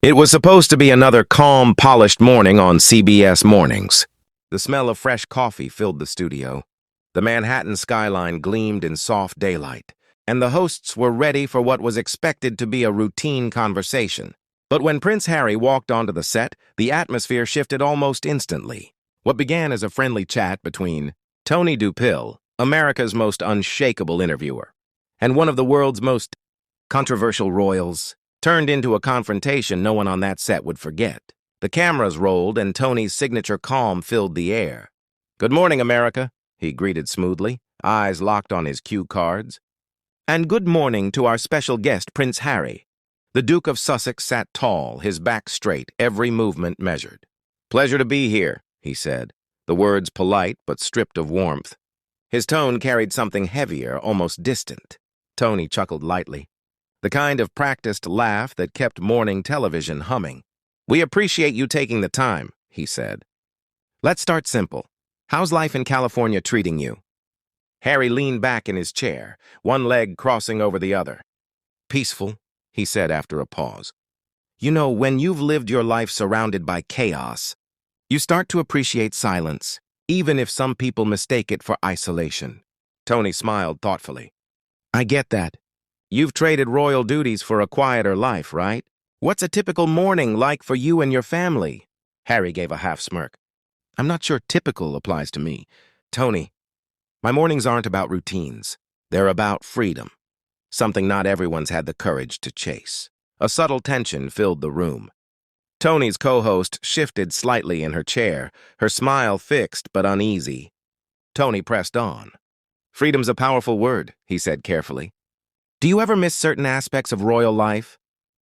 It was supposed to be another calm, polished morning on CBS Mornings. The smell of fresh coffee filled the studio. The Manhattan skyline gleamed in soft daylight, and the hosts were ready for what was expected to be a routine conversation. But when Prince Harry walked onto the set, the atmosphere shifted almost instantly. What began as a friendly chat between Tony Dupill, America's most unshakable interviewer, and one of the world's most controversial royals, turned into a confrontation no one on that set would forget. The cameras rolled, and Tony's signature calm filled the air. "Good morning, America," he greeted smoothly, eyes locked on his cue cards. "And good morning to our special guest, Prince Harry." The Duke of Sussex sat tall, his back straight, every movement measured. "Pleasure to be here," he said, the words polite but stripped of warmth. His tone carried something heavier, almost distant. Tony chuckled lightly, the kind of practiced laugh that kept morning television humming. "We appreciate you taking the time," he said. "Let's start simple. How's life in California treating you?" Harry leaned back in his chair, one leg crossing over the other. "Peaceful," he said after a pause. "You know, when you've lived your life surrounded by chaos, you start to appreciate silence, even if some people mistake it for isolation." Tony smiled thoughtfully. "I get that. You've traded royal duties for a quieter life, right? What's a typical morning like for you and your family?" Harry gave a half smirk. "I'm not sure typical applies to me. Tony, my mornings aren't about routines. They're about freedom, something not everyone's had the courage to chase." A subtle tension filled the room. Tony's co-host shifted slightly in her chair, her smile fixed but uneasy. Tony pressed on. "Freedom's a powerful word," he said carefully. "Do you ever miss certain aspects of royal life?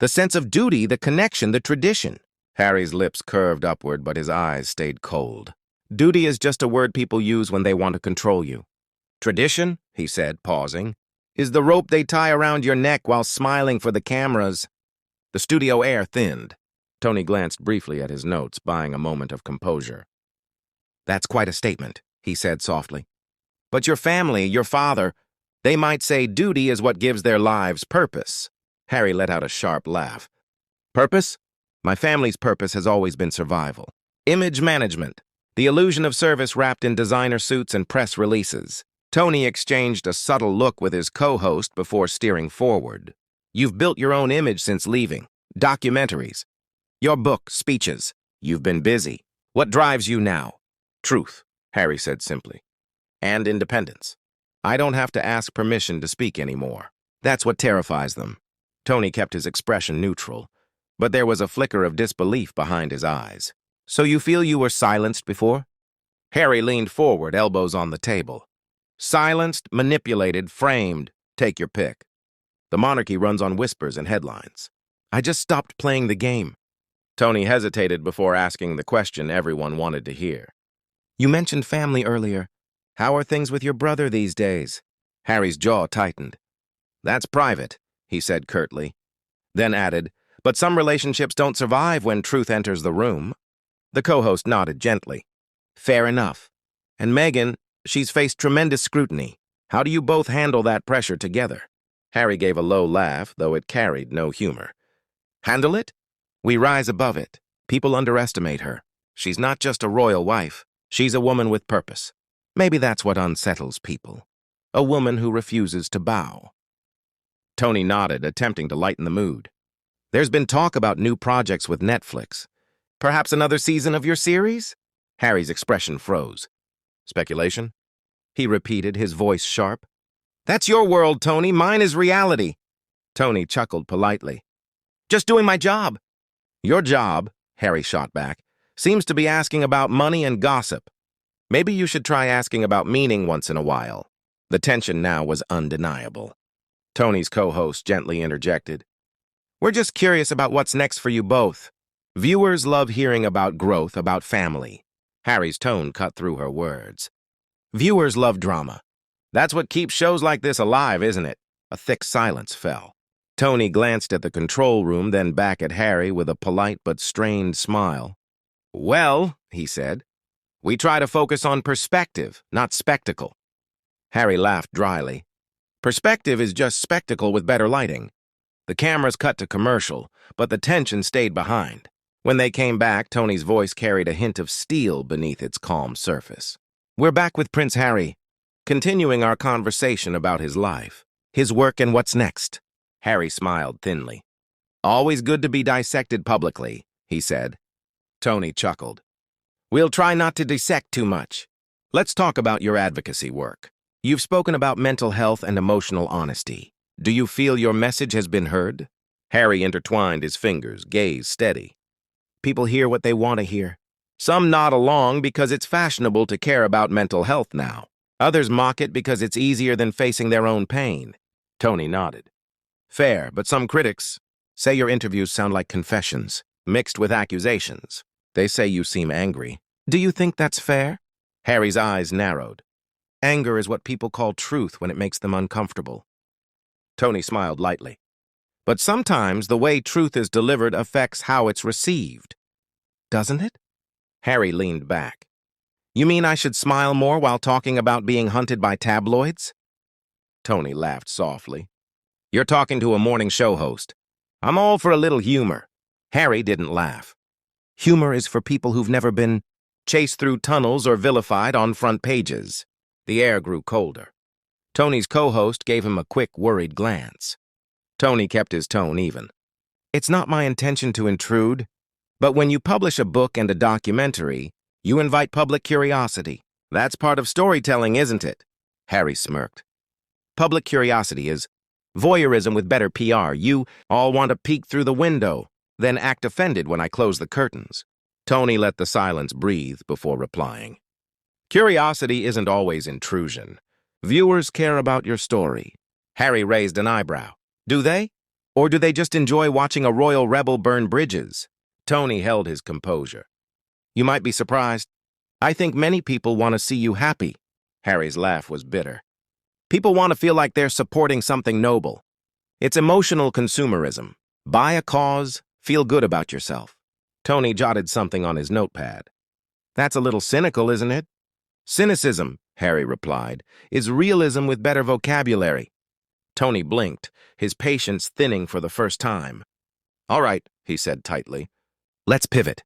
The sense of duty, the connection, the tradition?" Harry's lips curved upward, but his eyes stayed cold. "Duty is just a word people use when they want to control you. Tradition," he said, pausing, "is the rope they tie around your neck while smiling for the cameras." The studio air thinned. Tony glanced briefly at his notes, buying a moment of composure. "That's quite a statement," he said softly. "But your family, your father, they might say duty is what gives their lives purpose." Harry let out a sharp laugh. "Purpose? My family's purpose has always been survival. Image management, the illusion of service wrapped in designer suits and press releases." Tony exchanged a subtle look with his co-host before steering forward. "You've built your own image since leaving. Documentaries, your book, speeches. You've been busy. What drives you now?" "Truth," Harry said simply. "And independence. I don't have to ask permission to speak anymore. That's what terrifies them." Tony kept his expression neutral, but there was a flicker of disbelief behind his eyes. "So you feel you were silenced before?" Harry leaned forward, elbows on the table. "Silenced, manipulated, framed. Take your pick. The monarchy runs on whispers and headlines. I just stopped playing the game." Tony hesitated before asking the question everyone wanted to hear. "You mentioned family earlier. How are things with your brother these days?" Harry's jaw tightened. "That's private," he said curtly, then added, "But some relationships don't survive when truth enters the room." The co-host nodded gently. "Fair enough. And Meghan, she's faced tremendous scrutiny. How do you both handle that pressure together?" Harry gave a low laugh, though it carried no humor. "Handle it? We rise above it. People underestimate her. She's not just a royal wife. She's a woman with purpose. Maybe that's what unsettles people. A woman who refuses to bow." Tony nodded, attempting to lighten the mood. "There's been talk about new projects with Netflix. Perhaps another season of your series?" Harry's expression froze. "Speculation?" he repeated, his voice sharp. "That's your world, Tony. Mine is reality." Tony chuckled politely. "Just doing my job." "Your job," Harry shot back, "seems to be asking about money and gossip. Maybe you should try asking about meaning once in a while." The tension now was undeniable. Tony's co-host gently interjected. "We're just curious about what's next for you both. Viewers love hearing about growth, about family." Harry's tone cut through her words. "Viewers love drama. That's what keeps shows like this alive, isn't it?" A thick silence fell. Tony glanced at the control room, then back at Harry with a polite but strained smile. "Well," he said, "we try to focus on perspective, not spectacle." Harry laughed dryly. "Perspective is just spectacle with better lighting. The cameras cut to commercial, but the tension stayed behind. When they came back, Tony's voice carried a hint of steel beneath its calm surface. We're back with Prince Harry, continuing our conversation about his life, his work, and what's next. Harry smiled thinly. Always good to be dissected publicly, he said. Tony chuckled. We'll try not to dissect too much. Let's talk about your advocacy work. You've spoken about mental health and emotional honesty. Do you feel your message has been heard? Harry intertwined his fingers, gaze steady. People hear what they want to hear. Some nod along because it's fashionable to care about mental health now. Others mock it because it's easier than facing their own pain. Tony nodded. Fair, but some critics say your interviews sound like confessions, mixed with accusations. They say you seem angry. Do you think that's fair? Harry's eyes narrowed. Anger is what people call truth when it makes them uncomfortable. Tony smiled lightly. But sometimes the way truth is delivered affects how it's received. Doesn't it? Harry leaned back. You mean I should smile more while talking about being hunted by tabloids? Tony laughed softly. You're talking to a morning show host. I'm all for a little humor. Harry didn't laugh. Humor is for people who've never been chased through tunnels or vilified on front pages. The air grew colder. Tony's co-host gave him a quick, worried glance. Tony kept his tone even. It's not my intention to intrude, but when you publish a book and a documentary, you invite public curiosity. That's part of storytelling, isn't it? Harry smirked. Public curiosity is voyeurism with better PR. You all want to peek through the window, then act offended when I close the curtains. Tony let the silence breathe before replying. Curiosity isn't always intrusion. Viewers care about your story. Harry raised an eyebrow. Do they? Or do they just enjoy watching a royal rebel burn bridges? Tony held his composure. You might be surprised. I think many people want to see you happy. Harry's laugh was bitter. People want to feel like they're supporting something noble. It's emotional consumerism. Buy a cause, feel good about yourself. Tony jotted something on his notepad. That's a little cynical, isn't it? Cynicism, Harry replied, is realism with better vocabulary. Tony blinked, his patience thinning for the first time. All right, he said tightly. Let's pivot.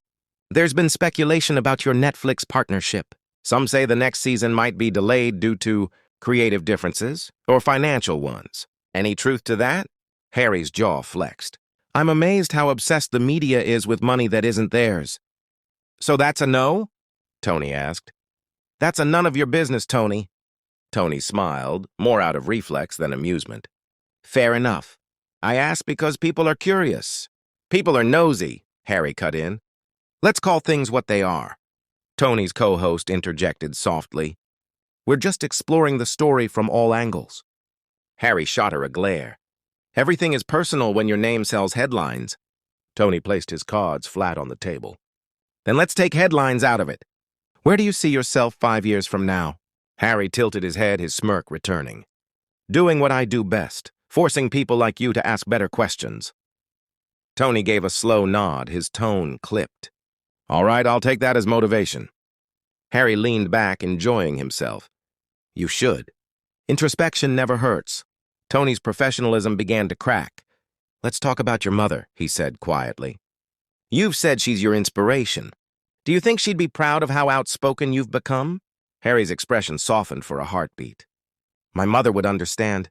There's been speculation about your Netflix partnership. Some say the next season might be delayed due to creative differences or financial ones. Any truth to that? Harry's jaw flexed. I'm amazed how obsessed the media is with money that isn't theirs. So that's a no? Tony asked. That's a none of your business, Tony. Tony smiled, more out of reflex than amusement. Fair enough. I ask because people are curious. People are nosy, Harry cut in. Let's call things what they are. Tony's co-host interjected softly. We're just exploring the story from all angles. Harry shot her a glare. Everything is personal when your name sells headlines. Tony placed his cards flat on the table. Then let's take headlines out of it. Where do you see yourself 5 years from now? Harry tilted his head, his smirk returning. Doing what I do best, forcing people like you to ask better questions. Tony gave a slow nod, his tone clipped. All right, I'll take that as motivation. Harry leaned back, enjoying himself. You should. Introspection never hurts. Tony's professionalism began to crack. Let's talk about your mother, he said quietly. You've said she's your inspiration. Do you think she'd be proud of how outspoken you've become? Harry's expression softened for a heartbeat. My mother would understand.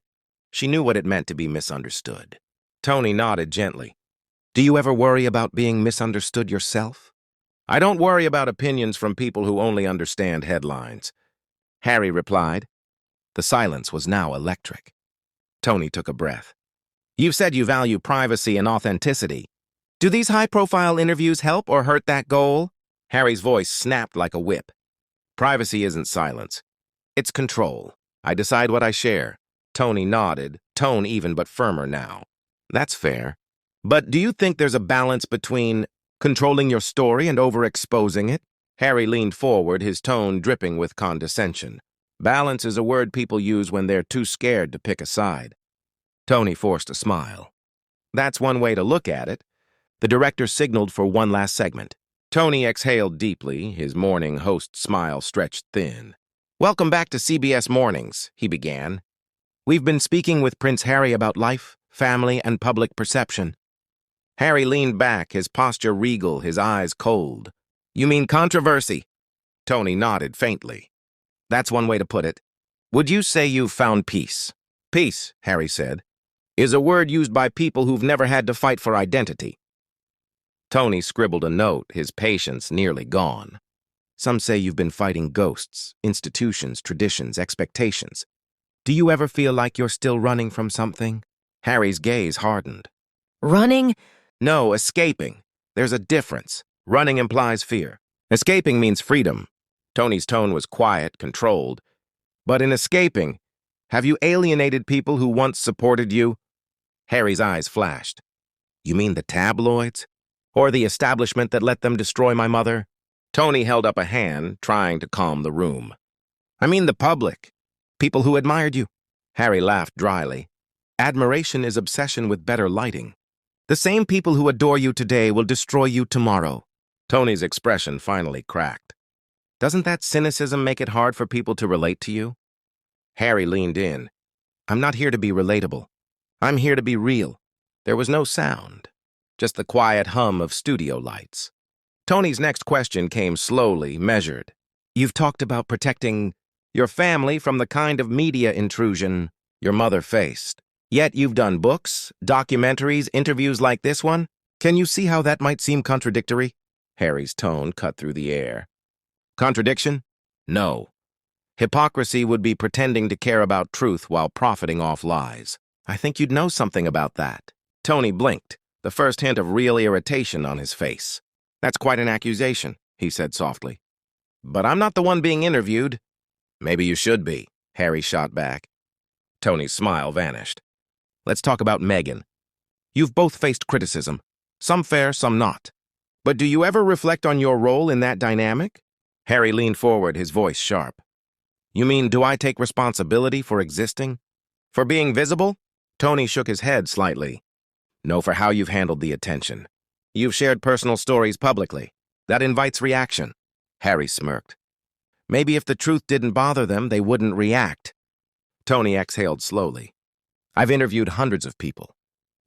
She knew what it meant to be misunderstood. Tony nodded gently. Do you ever worry about being misunderstood yourself? I don't worry about opinions from people who only understand headlines. Harry replied. The silence was now electric. Tony took a breath. You've said you value privacy and authenticity. Do these high-profile interviews help or hurt that goal? Harry's voice snapped like a whip. Privacy isn't silence. It's control. I decide what I share. Tony nodded, tone even but firmer now. That's fair. But do you think there's a balance between controlling your story and overexposing it? Harry leaned forward, his tone dripping with condescension. Balance is a word people use when they're too scared to pick a side. Tony forced a smile. That's one way to look at it. The director signaled for one last segment. Tony exhaled deeply, his morning host smile stretched thin. Welcome back to CBS Mornings, he began. We've been speaking with Prince Harry about life, family, and public perception. Harry leaned back, his posture regal, his eyes cold. You mean controversy? Tony nodded faintly. That's one way to put it. Would you say you've found peace? Peace, Harry said, is a word used by people who've never had to fight for identity. Tony scribbled a note, his patience nearly gone. Some say you've been fighting ghosts, institutions, traditions, expectations. Do you ever feel like you're still running from something? Harry's gaze hardened. Running? No, escaping. There's a difference. Running implies fear. Escaping means freedom. Tony's tone was quiet, controlled. But in escaping, have you alienated people who once supported you? Harry's eyes flashed. You mean the tabloids? Or the establishment that let them destroy my mother? Tony held up a hand, trying to calm the room. I mean the public. People who admired you. Harry laughed dryly. Admiration is obsession with better lighting. The same people who adore you today will destroy you tomorrow. Tony's expression finally cracked. Doesn't that cynicism make it hard for people to relate to you? Harry leaned in. I'm not here to be relatable. I'm here to be real. There was no sound, just the quiet hum of studio lights. Tony's next question came slowly, measured. You've talked about protecting your family from the kind of media intrusion your mother faced. Yet you've done books, documentaries, interviews like this one. Can you see how that might seem contradictory? Harry's tone cut through the air. Contradiction? No. Hypocrisy would be pretending to care about truth while profiting off lies. I think you'd know something about that. Tony blinked, the first hint of real irritation on his face. That's quite an accusation, he said softly. But I'm not the one being interviewed. Maybe you should be, Harry shot back. Tony's smile vanished. Let's talk about Meghan. You've both faced criticism, some fair, some not. But do you ever reflect on your role in that dynamic? Harry leaned forward, his voice sharp. You mean, do I take responsibility for existing? For being visible? Tony shook his head slightly. No, for how you've handled the attention. You've shared personal stories publicly. That invites reaction. Harry smirked. Maybe if the truth didn't bother them, they wouldn't react. Tony exhaled slowly. I've interviewed hundreds of people.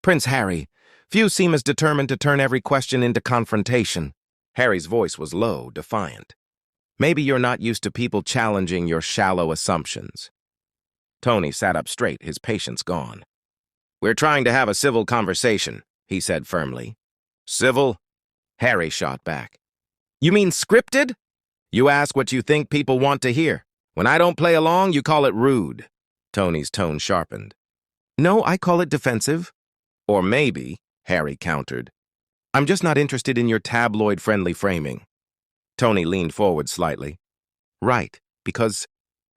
Prince Harry, few seem as determined to turn every question into confrontation. Harry's voice was low, defiant. Maybe you're not used to people challenging your shallow assumptions. Tony sat up straight, his patience gone. We're trying to have a civil conversation, he said firmly. Civil? Harry shot back. You mean scripted? You ask what you think people want to hear. When I don't play along, you call it rude. Tony's tone sharpened. No, I call it defensive. Or maybe, Harry countered, I'm just not interested in your tabloid-friendly framing. Tony leaned forward slightly. Right, because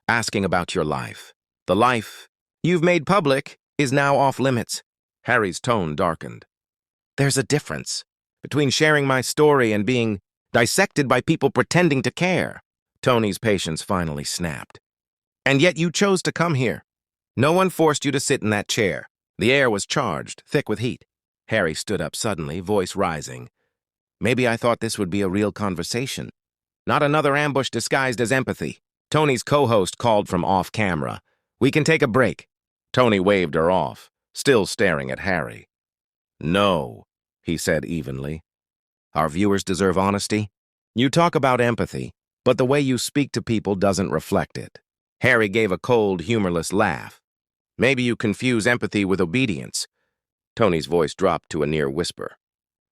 asking about your life, the life you've made public, is now off limits. Harry's tone darkened. There's a difference between sharing my story and being dissected by people pretending to care. Tony's patience finally snapped. And yet you chose to come here. No one forced you to sit in that chair. The air was charged, thick with heat. Harry stood up suddenly, voice rising. Maybe I thought this would be a real conversation. Not another ambush disguised as empathy. Tony's co-host called from off-camera. We can take a break. Tony waved her off, still staring at Harry. No, he said evenly. Our viewers deserve honesty. You talk about empathy, but the way you speak to people doesn't reflect it. Harry gave a cold, humorless laugh. Maybe you confuse empathy with obedience. Tony's voice dropped to a near whisper.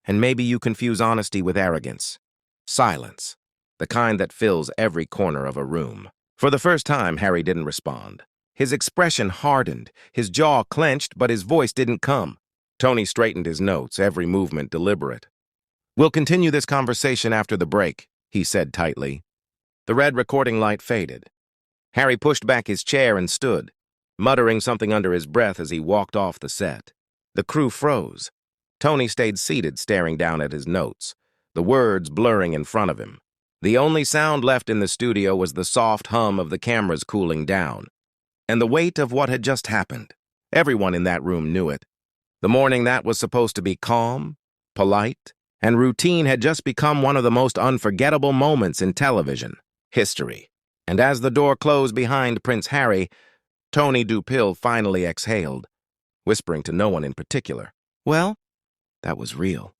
And maybe you confuse honesty with arrogance. Silence, the kind that fills every corner of a room. For the first time, Harry didn't respond. His expression hardened, his jaw clenched, but his voice didn't come. Tony straightened his notes, every movement deliberate. We'll continue this conversation after the break, he said tightly. The red recording light faded. Harry pushed back his chair and stood, muttering something under his breath as he walked off the set. The crew froze. Tony stayed seated, staring down at his notes, the words blurring in front of him. The only sound left in the studio was the soft hum of the cameras cooling down, and the weight of what had just happened. Everyone in that room knew it. The morning that was supposed to be calm, polite, and routine had just become one of the most unforgettable moments in television history. And as the door closed behind Prince Harry, Tony Dupill finally exhaled. whispering to no one in particular. Well, that was real.